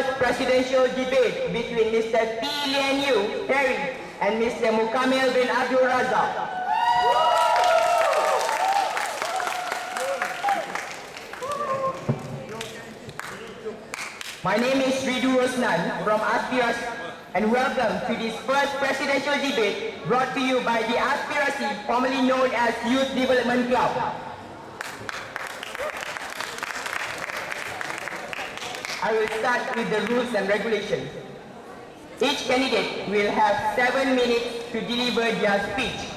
first presidential debate between Mr. T. Lien Yu, Terry, and Mr. Mukamil bin Abdul Razak. My name is Ridu Rosnan from Aspirasi, and welcome to this first presidential debate brought to you by the Aspirasi, formerly known as Youth Development Club. I will start with the rules and regulations. Each candidate will have 7 minutes to deliver their speech,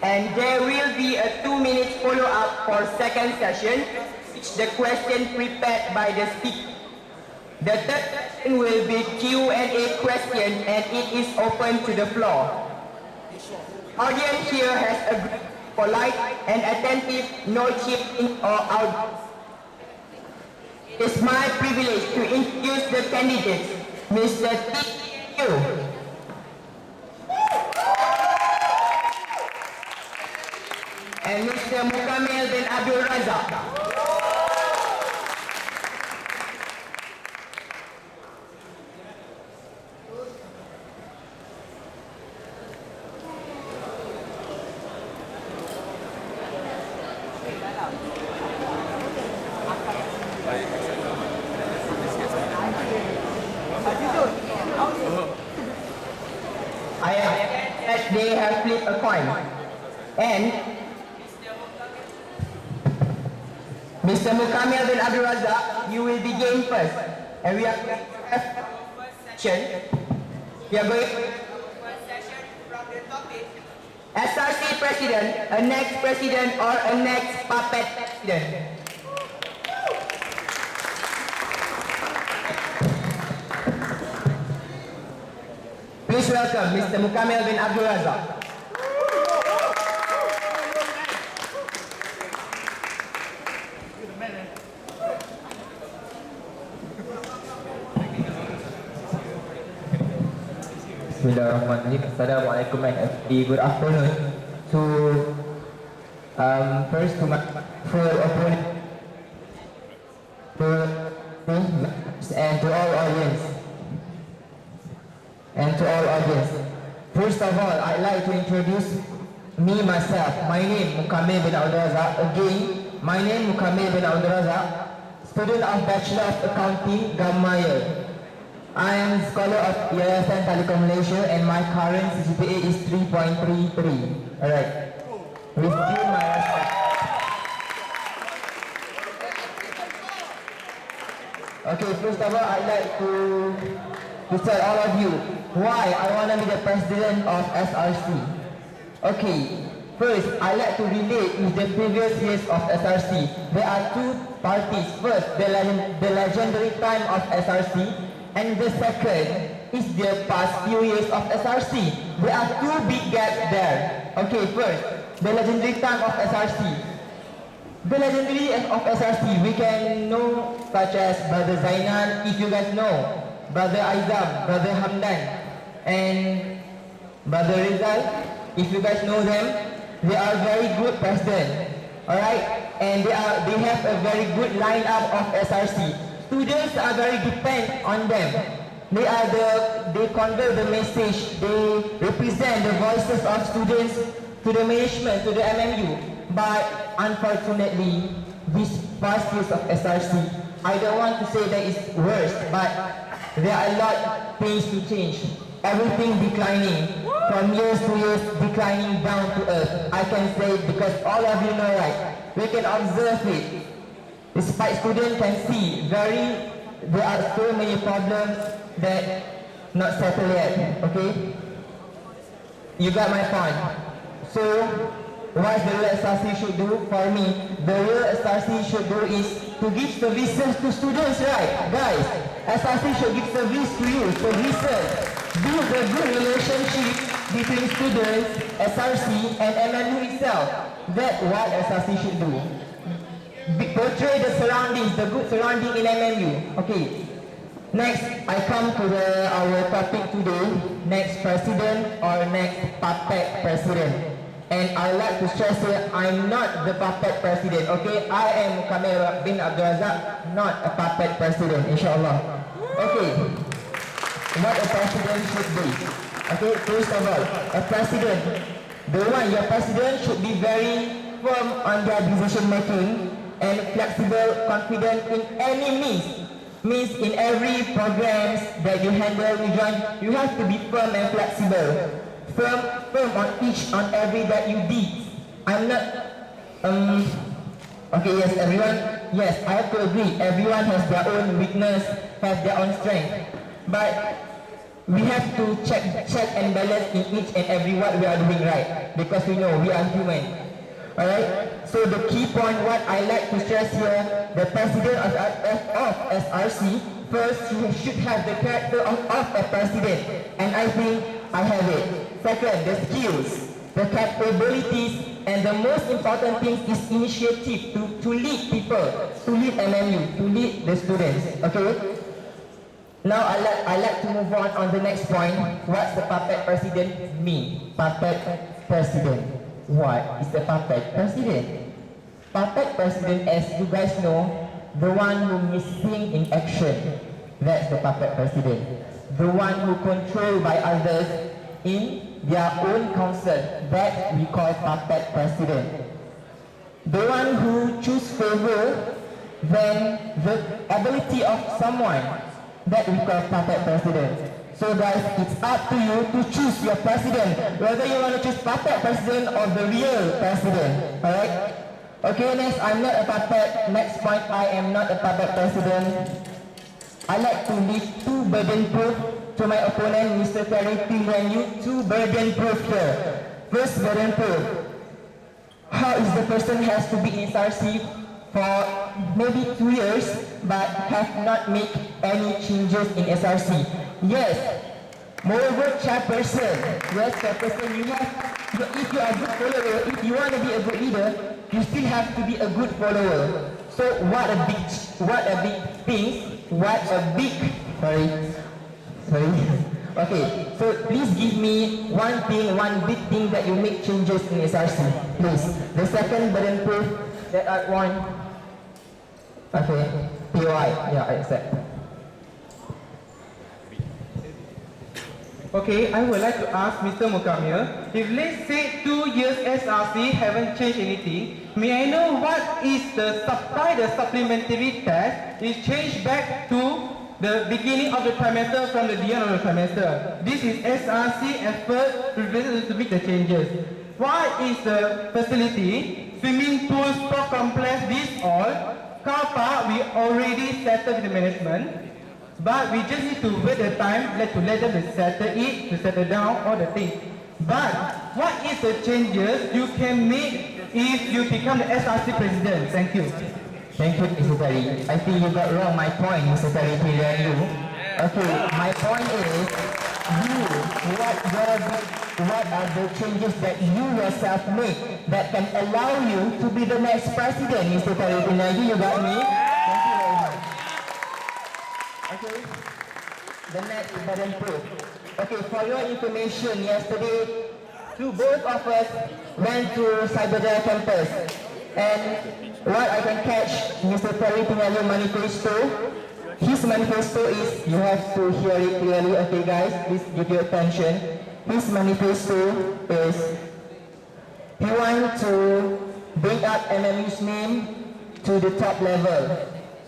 and there will be a 2 minutes follow-up for second session, which the question prepared by the speaker. The third session will be Q&A question, and it is open to the floor. Audience here has agreed polite and attentive, no cheating or out. It is my privilege to introduce the candidates, Mr. T. Yu, and Mr. Mukamil bin Abdul Razak. They have flipped a coin, and Mr. Mukamil bin Abdul Razak, you will begin first, and we are going to have first session. We are going to first session from the topic SRC President, a next President, or a next puppet President. Please welcome Mr. Mukamil bin Abdul Razak. Bismillahirrahmanirrahim. Assalamualaikum and good afternoon. So, first to my opponent, and to all audience. First of all, I'd like to introduce myself. My name Mukamil bin Abdul Razak. Again, my name Mukamil bin Abdul Razak, student of Bachelor of Accounting, Gamaya. I am scholar of Yayasan Telekom Malaysia, and my current CGPA is 3.33. Alright. With due my respect. Okay, first of all, I'd like to tell all of you why I want to be the president of SRC. Okay, first, I like to relate with the previous years of SRC. There are two parties. First, the legendary time of SRC, and the second is the past few years of SRC. There are two big gaps there. Okay, first, the legendary time of SRC. The legendary of SRC, we can know such as Brother Zainal, if you guys know, Brother Aizam, Brother Hamdan, and Brother Rizal, if you guys know them. They are very good president, alright, and they have a very good lineup of SRC. Students are very dependent on them. They convey the message, they represent the voices of students to the management, to the MMU. But unfortunately, these past years of SRC, I don't want to say that it's worse, but there are a lot of things to change. Everything declining, from years to years, declining down to earth. I can say it because all of you know, right? We can observe it. Despite students can see, there are so many problems that not settled yet. Okay, you got my point. So, what the real SRC should do for me? The real SRC should do is to give services to students, right, guys? SRC should give service to you, services. Build a good relationship between students, SRC, and MMU itself. That's what SRC should do. Portray the surroundings, the good surrounding in MMU. Okay. Next, I come to our topic today. Next president or next puppet president. And I like to stress here, I'm not the puppet president, okay? I am Mukamil bin Abdul Razak, not a puppet president, inshallah. Okay, what a president should be. Okay, first of all, a president, your president should be very firm on their decision making and flexible, confident in any means in every programs that you handle, you join, you have to be firm and flexible. Firm on every that you did. I'm not, okay, yes, everyone, yes, I have to agree, everyone has their own weakness, has their own strength. But we have to check and balance in each and every what we are doing right, because we know we are human. Alright, so the key point what I like to stress here, the president of SRC, first you should have the character of a president, and I think I have it. Second, the skills, the capabilities, and the most important thing is initiative to lead people, to lead MMU, to lead the students. Okay. Now I like to move on the next point. What's the puppet president mean? Puppet president. What is the puppet president? Puppet president, as you guys know, the one who is seen in action. That's the puppet president. The one who controlled by others in their own council. That we call puppet president. The one who choose favor than the ability of someone. That we call puppet president. So guys, it's up to you to choose your president, whether you want to choose puppet president or the real president. Alright? Okay, next, I'm not a puppet. Next point, I am not a puppet president. I like to leave two burden proof to my opponent, Mr. Terry Pinganyu. Two burden proof here. First burden proof. How is the person has to be in SRC for maybe 2 years but have not made any changes in SRC. Yes, moreover, chairperson. Yes, chairperson, you have, if you are a good follower, if you want to be a good leader, you still have to be a good follower. So what a big Okay, so please give me one big thing that you make changes in SRC, please. The second burden proof that I want. Okay, POI, yeah, I accept. Okay, I would like to ask Mr. Mukamil, if let's say 2 years SRC haven't changed anything, may I know what is the supplementary test is changed back to the beginning of the trimester from the end of the trimester? This is SRC effort to make the changes. What is the facility? Swimming pool, sport complex, this all. Car park, we already settled with the management. But we just need to wait the time, let them to settle down all the things. But what is the changes you can make if you become the SRC president? Thank you. Thank you, Mr. Terry. I think you got wrong my point, Mr. Terry. Okay, my point is, what are the changes that you yourself make that can allow you to be the next president, Mr. Terry? You got me? Thank you very much. Okay, the next burden proof. Okay, for your information, yesterday, both of us went to Cyberjaya campus, and what I can catch, Mr. Terry Pinganyu manifesto. His manifesto is, you have to hear it clearly, okay guys, please give your attention. His manifesto is, he wants to bring up MMU's name to the top level.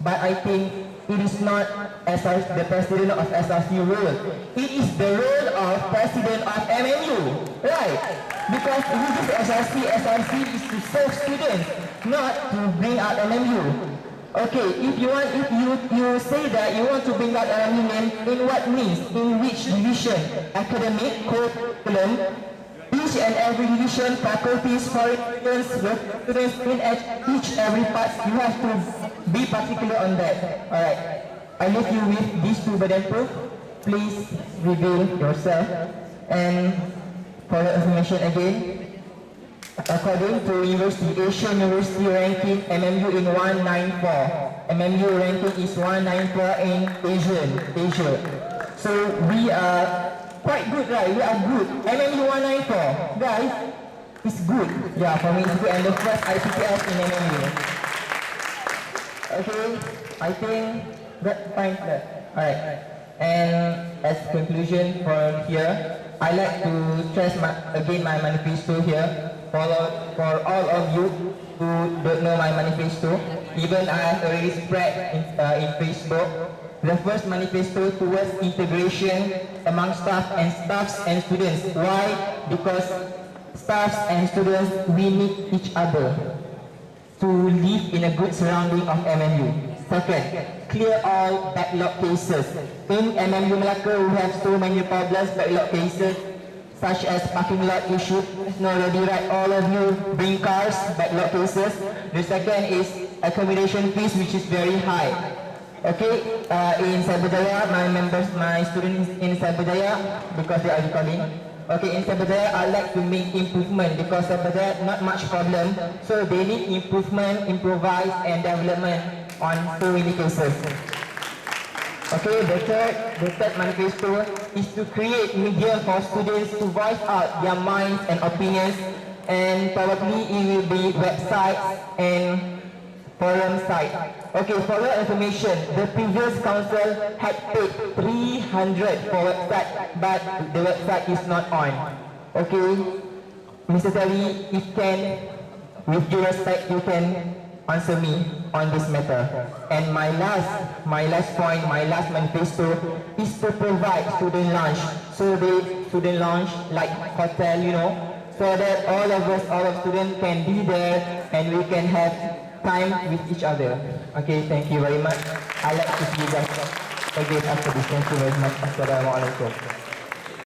But I think it is not the president of SRC role. It is the role of president of MMU, right? Because this is SRC is to serve students, not to bring out MMU. Okay, if you say that you want to bring out MMU name, in what means? In which division? Academic, curriculum, each and every division, faculties, foreign students, in each every part, you have to be particular on that. Alright, I leave you with these two burden proof. Please reveal yourself. And for your information again, according to Asian University ranking, MMU in 194. MMU ranking is 194 in Asia. So we are quite good, right? We are good. MMU 194. Guys, it's good. Yeah, for me it's good. And the first IPPS in MMU. Okay, I think that fine. Alright. And as conclusion for here, I like to stress again my manifesto here for all of you who don't know my manifesto. Even I have already spread in Facebook. The first manifesto towards integration among staffs and students. Why? Because staffs and students, we need each other to live in a good surrounding of MMU. Second, clear all backlog cases. In MMU Melaka, we have so many problems, backlog cases, such as parking lot issue. No, already right, all of you bring cars, backlog cases. The second is accommodation fees, which is very high. Okay, in Cyberjaya, my students in Cyberjaya, because they are recording. Okay, in Cyberjaya, I like to make improvement because Cyberjaya not much problem, so they need improvement, improvise and development on so many cases. Okay, the third manifesto is to create media for students to voice out their minds and opinions, and probably it will be websites and forum site. Okay, for your information, the previous council had paid 300 for website, but the website is not on. Okay, Mr. Terry, if can, with due respect, you can answer me on this matter. And my last point, my last manifesto is to provide student lunch. So the student lunch like hotel, you know, so that all of students can be there and we can have time with each other. Okay, thank you very much. I like to see you guys again after this. Thank you very much. Assalamualaikum.